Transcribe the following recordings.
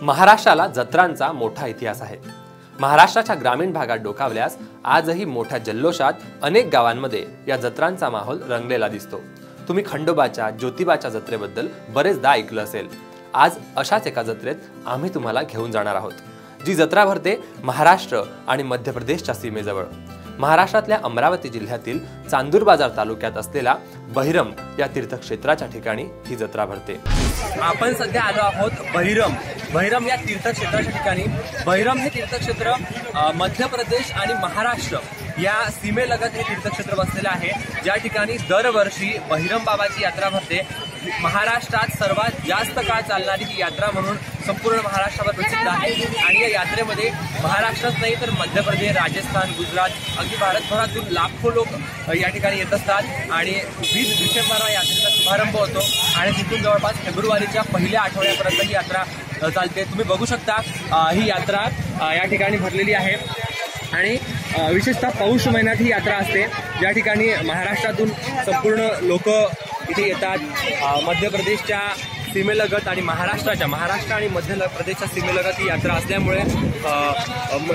महाराष्ट्राला जत्रांचा मोठा इतिहास आहे। महाराष्ट्राच्या ग्रामीण भागात डोकावल्यास आजही मोठ्या जल्लोषात अनेक गावांमध्ये या जत्रांचा माहोल रंगलेला दिसतो। तुम्ही खंडोबाच्या ज्योतिबाच्या जत्रेबद्दल बरेचदा ऐकलं असेल। आज अशाच एका जत्रेत आम्ही तुम्हाला घेऊन जाणार आहोत, जी जत्रा भरते महाराष्ट्र आणि मध्य प्रदेशच्या सीमेजवळ। महाराष्ट्रातल्या अमरावती जिल्ह्यातील चांदूर बाजार तालुक्यात असलेल्या बहिरम या तीर्थक्षेत्राच्या ठिकाणी ही जत्रा भरते। आपण सध्या आलो आहोत बहिरम या तीर्थक्षेत्राच्या ठिकाणी। बहिरम हे तीर्थक्षेत्र मध्य प्रदेश आणि महाराष्ट्र या सीमेलगत हे तीर्थक्षेत्र बसलेले आहे, ज्या ठिकाणी दरवर्षी बहिरम बाबाची यात्रा भरते। महाराष्ट्रात सर्वात जास्त काळ चालणारी ही यात्रा म्हणून संपूर्ण महाराष्ट्रावर प्रसिद्ध आहे आणि या यात्रेमध्ये महाराष्ट्रात नाही तर मध्य प्रदेश, राजस्थान, गुजरात, अगदी भारतभरातून लाखो लोक या ठिकाणी येत असतात आणि 20 डिसेंबरला यात्रेचा शुभारंभ होतो आणि तिथून जवळपास फेब्रुवारीच्या पहिल्या आठवड्यापर्यंत ही यात्रा चालते। तुम्ही बघू शकता ही यात्रा या ठिकाणी भरलेली आहे आणि विशेषतः पौष महिन्यात ही यात्रा असते, ज्या ठिकाणी महाराष्ट्रातून संपूर्ण लोक इथे येतात। मध्य प्रदेशच्या सीमेलगत आणि महाराष्ट्र आणि मध्य प्रदेशच्या सीमेलगत ही यात्रा असल्यामुळे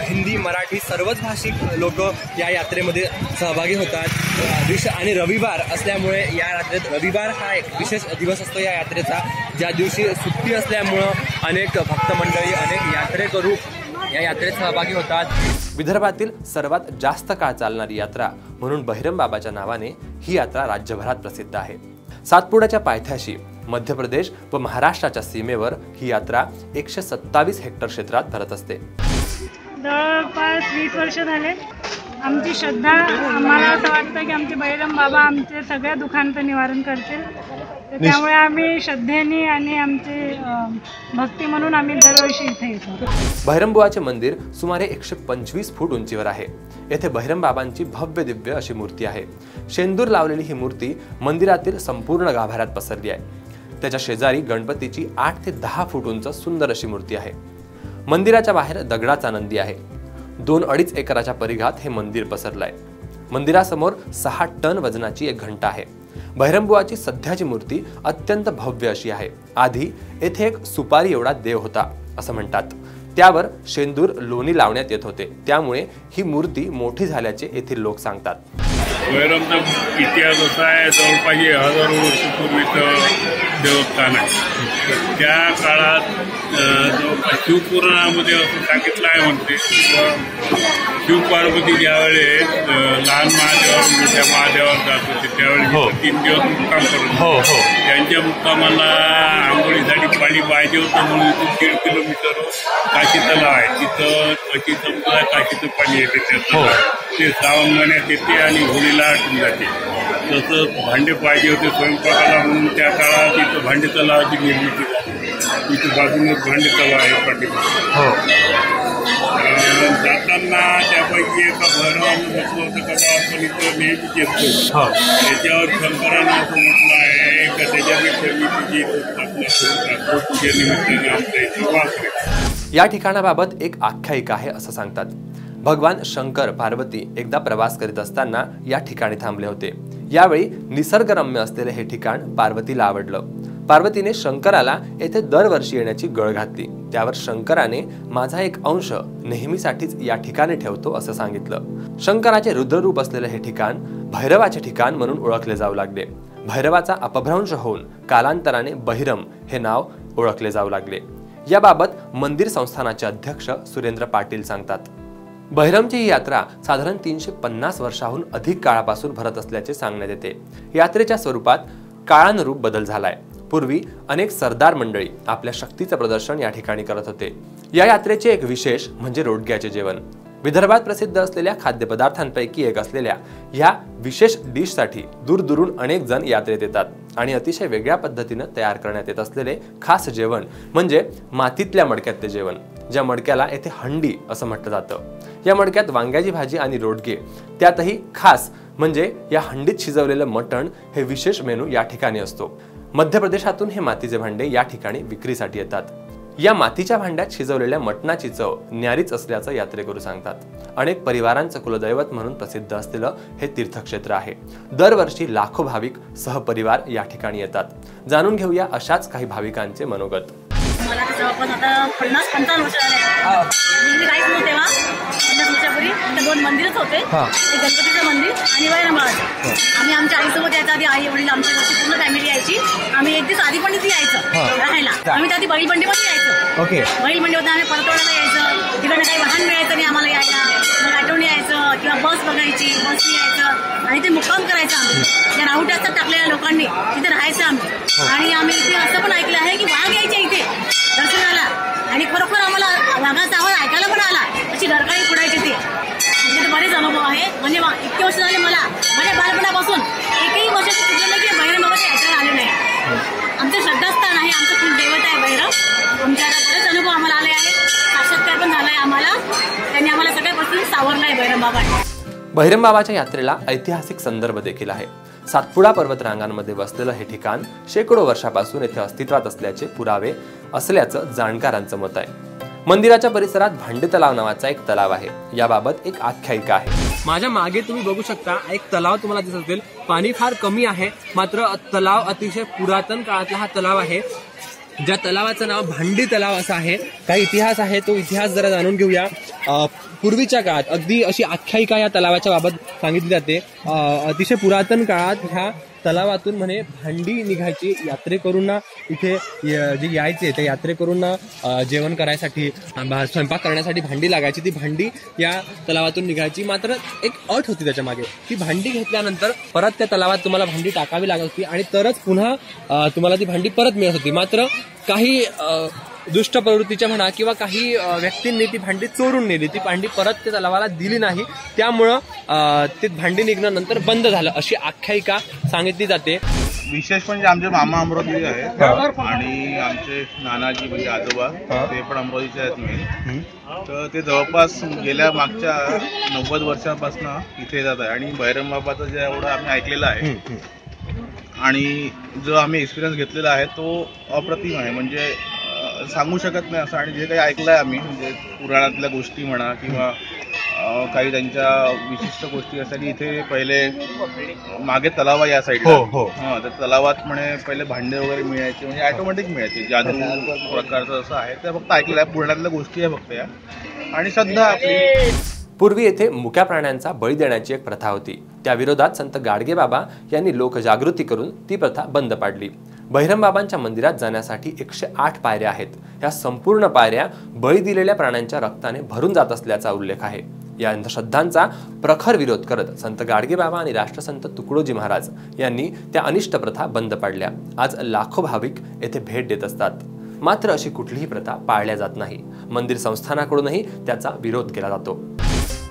हिंदी, मराठी सर्वच भाषिक लोक या यात्रेमध्ये सहभागी होतात। आणि रविवार असल्यामुळे या यात्रेत रविवार हा एक विशेष दिवस असतो या यात्रेचा, ज्या दिवशी सुट्टी असल्यामुळं अनेक भक्त मंडळी, अनेक यात्रेकरू या यात्रेत सहभागी होतात। विदर्भातील सर्वात जास्त काळ चालणारी यात्रा म्हणून बहिरम बाबाच्या नावाने ही यात्रा राज्यभरात प्रसिद्ध आहे। सातपुड्याच्या पायथ्याशी मध्य प्रदेश व महाराष्ट्राच्या सीमेवर ही यात्रा 127 हेक्टर क्षेत्रात भरत असते। जवळपास 20 वर्ष झाले। आमची श्रद्धा, आम्हाला असं वाटतं की आमचे बहिरम बाबा आमचे सगळ्या दुःखांचं निवारण करतील, त्यामुळे आम्ही श्रद्धेने आणि आमची भक्ती म्हणून आम्ही दरवर्षी इथे येतो। बहिरमबुवाचे मंदिर सुमारे 125 फूट उंचीवर आहे। येथे बहिरम बाबांची भव्य दिव्य अशी मूर्ती आहे। शेंदूर लावलेली ही मूर्ती मंदिरातील संपूर्ण गाभाऱ्यात पसरली आहे। त्याच्या शेजारी गणपतीची 8 ते 10 फूट उंच सुंदर अशी मूर्ती आहे। मंदिराच्या बाहेर दगडाचा नंदी आहे। 2-2.5 एकराच्या परिघात हे मंदिर पसरलंय। मंदिरासमोर 6 टन वजनाची एक घंटा आहे। बहिरमबुवाची सध्याची मूर्ती अत्यंत भव्य अशी आहे। आधी येथे एक सुपारी एवढा देव होता असं म्हणतात। त्यावर शेंदूर लोणी लावण्यात येत होते, त्यामुळे ही मूर्ती मोठी झाल्याचे येथील लोक सांगतात। बहिरमचा इतिहास असा आहे, जवळपास 1000 वर्षापूर्वीचं देवस्थान आहे। त्या काळात जवळपास शिवपुराणामध्ये असं सांगितलं आहे म्हणते, शिव पार्वती ज्यावेळेस लहान महादेवावर मोठ्या महादेवावर जात होते त्यावेळेस 3 दिवस मुक्काम करत होते। त्यांच्या मुक्कामाला आंघोळीसाठी पाणी पाहिजे होतं म्हणून इथून 1.5 किलोमीटर काशी तलाव आहे, तिथं काशी समुद्र काशीचं पाणी येते। त्याचं ते श्रावण महिन्यात येते आणि होळीला आटून जाते। तसं भांडे पाहिजे होते स्वयंपाकाला म्हणून त्या काळात इथं भांडे तलावाची निर्मिती झाली। इथं बाजूनच भांडे तलाव आहे पाठीमागे। जाताना त्यापैकी एका भैरवानं म्हटलं होतं का आपण इथं नेहमीच येतो, त्याच्यावर शंकरानं असं म्हटलं आहे का त्याच्यापेक्षा मी तुझी पूजे निमित्ताने आमच्या इथे वास। या ठिकाणाबाबत एक आख्यायिका आहे असं सांगतात। भगवान शंकर पार्वती एकदा प्रवास करीत असताना या ठिकाणी थांबले होते। यावेळी निसर्गरम्य असलेले हे ठिकाण पार्वतीला आवडलं। पार्वतीने शंकराला येथे दरवर्षी येण्याची गळ घातली। त्यावर शंकराने माझा एक अंश नेहमीसाठीच या ठिकाणी ठेवतो असं सांगितलं। शंकराचे रुद्ररूप असलेले हे ठिकाण भैरवाचे ठिकाण म्हणून ओळखले जाऊ लागले। भैरवाचा अपभ्रंश होऊन कालांतराने बहिरम हे नाव ओळखले जाऊ लागले। याबाबत मंदिर संस्थानाचे अध्यक्ष सुरेंद्र पाटील सांगतात। बहिरमची ही यात्रा साधारण 350 वर्षाहून अधिक काळापासून भरत असल्याचे सांगण्यात येते। यात्रेच्या स्वरूपात काळानुरूप बदल झालाय। पूर्वी अनेक सरदार मंडळी आपल्या शक्तीचं प्रदर्शन या ठिकाणी करत होते। या यात्रेचे एक विशेष म्हणजे रोडग्याचे जेवण। विदर्भात प्रसिद्ध असलेल्या खाद्यपदार्थांपैकी एक असलेल्या या विशेष डिशसाठी दूरदूरून अनेक जण यात्रेत येतात आणि अतिशय वेगळ्या पद्धतीने तयार करण्यात येत असलेले खास जेवण म्हणजे मातीतल्या मडक्यातले जेवण, ज्या मडक्याला येथे हंडी असं म्हटलं जातं। या मडक्यात वांग्याची भाजी आणि रोडगे, त्यातही खास म्हणजे या हंडीत शिजवलेलं मटण हे विशेष मेनू या ठिकाणी असतो। मध्य प्रदेशातून हे मातीचे भांडे या ठिकाणी विक्रीसाठी येतात। या मातीच्या भांड्यात शिजवलेल्या मटणाची चव न्यारीच असल्याचं यात्रेकरू सांगतात। अनेक परिवारांचं कुलदैवत म्हणून प्रसिद्ध असलेलं हे तीर्थक्षेत्र आहे। दरवर्षी लाखो भाविक सहपरिवार या ठिकाणी येतात। जाणून घेऊया अशाच काही भाविकांचे मनोगत। मला कसं जवळपास आता 50-55 वर्ष झाले. मी काहीच नव्हतं तेव्हा 50 वर्षापूर्वी. तर 2 मंदिरच होते, एक गणपतीचं मंदिर आणि वैरंबाबाचं. आम्ही आमच्या आईसोबत यायचं. आधी आई वडील आमची पूर्ण फॅमिली यायची. आम्ही एक दिवस आधी पण इथे यायचं राहायला. आम्ही त्या आधी बैलबंडीमध्ये यायचं. बैलबंडीमध्ये आम्ही परतवाड्याला यायचं. तिकडे काही वाहन मिळायचं नाही आम्हाला यायला. मग ऑटोने यायचं किंवा बस बघायची, बसने यायचं आणि ते मुक्काम करायचं. आम्ही त्या राहुट्या असतात टाकलेल्या लोकांनी तिथे राहायचं आम्ही. आणि आम्ही इथे असं पण ऐकलं आहे की वाघ यायचे इथे दर्शनाला आणि खरोखर आम्हाला वाघाचा आवाज ऐकायला पण आला. अशी डरकाळी फोडायची ते. म्हणजे बरेच अनुभव आहे. म्हणजे इतके वर्ष झाले मला माझ्या बालपणापासून एकही वर्षाचं चुकलं नाही की भैरवबाबाच्या यात्रेला आले नाही. आमचं श्रद्धास्थान आहे, आमचं खूप दैवत आहे भैरव. आमच्याला बरेच अनुभव आम्हाला आले आहेत. साक्षात्कार पण झालाय आम्हाला. त्यांनी आम्हाला सगळ्यापासून सावरलं आहे भैरवबाबाने. भैरमबाबाच्या यात्रेला ऐतिहासिक संदर्भ देखील आहे. सातपुडा पर्वत रांगांमध्ये वसलेलं हे ठिकाण शेकडो वर्षापासून येथे अस्तित्वात असल्याचे पुरावे असल्याचं जाणकारांचं मत आहे. मंदिराच्या परिसरात भांडे तलाव नावाचा एक तलाव आहे. याबाबत एक आख्यायिका आहे. माझ्या मागे तुम्ही बघू शकता एक तलाव तुम्हाला दिसत असेल. पाणी फार कमी आहे, मात्र तलाव अतिशय पुरातन काळातला हा तलाव आहे. ज्या तलावाचं नाव भांडी तलाव असं आहे. काही इतिहास आहे, तो इतिहास जरा जाणून घेऊया. पूर्वीच्या काळात अगदी अशी आख्यायिका या तलावाच्या बाबत सांगितली जाते. अतिशय पुरातन काळात ह्या तलावातून म्हणे भांडी निघायची. यात्रेकरूंना इथे जे यायचे त्या यात्रेकरूंना जेवण करायसाठी, स्वयंपाक करण्यासाठी भांडी लागायची. ती भांडी या तलावातून निघायची. मात्र एक अट होती त्याच्या मागे. ती भांडी घेतल्यानंतर परत त्या तलावात तुम्हाला भांडी टाकावी लागत होती आणि तरच पुन्हा तुम्हाला ती भांडी परत मिळत होती. मात्र काही दुष्ट प्रवृत्तीच्या म्हणा किंवा काही व्यक्तींनी ती भांडी चोरून नेली. ती भांडी परत त्या तलावाला दिली नाही. त्यामुळं ते भांडी निघणं नंतर बंद झालं अशी आख्यायिका सांगितली जाते. विशेष म्हणजे आमचे मामा अमरावती आहेत आणि आमचे नानाजी म्हणजे आजोबा ते पण अमरावतीचे आहेत मेन. तर ते जवळपास गेल्या मागच्या 90 वर्षांपासून इथे येतात आहे आणि भैरमबाबाचं जे एवढं आम्ही ऐकलेलं आहे आणि जो आम्ही एक्सपिरियन्स घेतलेला आहे तो अप्रतिम आहे. म्हणजे सांगू शकत नाही असं. आणि जे काही ऐकलंय आम्ही म्हणजे पुराणातल्या गोष्टी म्हणा किंवा काही त्यांच्या विशिष्ट गोष्टी असतात की इथे पहिले मागे तलाव आहे या साईडला. तर तलावात म्हणे पहिले भांडे वगैरे मिळायचे, म्हणजे ऑटोमॅटिक मिळायचे. जादू प्रकारचं असं आहे ते फक्त ऐकलं आहे. पुराणातल्या गोष्टी आहे फक्त या आणि श्रद्धा आपली. पूर्वी येथे मुक्या प्राण्यांचा बळी देण्याची एक प्रथा होती. त्या विरोधात संत गाडगेबाबा यांनी लोकजागृती करून ती प्रथा बंद पाडली. भैरमबाबांच्या मंदिरात जाण्यासाठी 108 पायऱ्या आहेत. या संपूर्ण पायऱ्या बळी दिलेल्या प्राण्यांच्या रक्ताने भरून जात असल्याचा उल्लेख आहे. या अंधश्रद्धांचा प्रखर विरोध करत संत गाडगेबाबा आणि राष्ट्रसंत तुकडोजी महाराज यांनी त्या अनिष्ट प्रथा बंद पाडल्या. आज लाखो भाविक येथे भेट देत असतात. मात्र अशी कुठलीही प्रथा पाळल्या जात नाही. मंदिर संस्थानाकडूनही त्याचा विरोध केला जातो.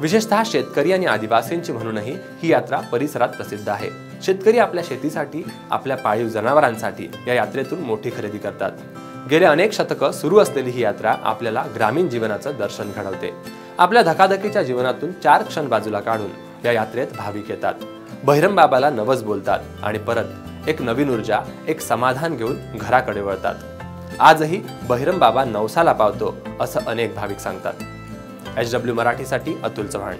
विशेषतः शेतकरी आणि आदिवासींची म्हणूनही ही यात्रा परिसरात प्रसिद्ध आहे. शेतकरी आपल्या शेतीसाठी, आपल्या पाळीव जनावरांसाठी या यात्रेतून मोठी खरेदी करतात. गेले अनेक शतकं सुरू असलेली ही यात्रा आपल्याला ग्रामीण जीवनाचं दर्शन घडवते. आपल्या धकाधकीच्या जीवनातून 4 क्षण बाजूला काढून या यात्रेत भाविक येतात. भैरमबाबाला नवस बोलतात आणि परत एक नवीन ऊर्जा, एक समाधान घेऊन घराकडे वळतात. आजही भैरमबाबा नवसाला पावतो असं अनेक भाविक सांगतात. HW मराठीसाठी अतुल चव्हाण.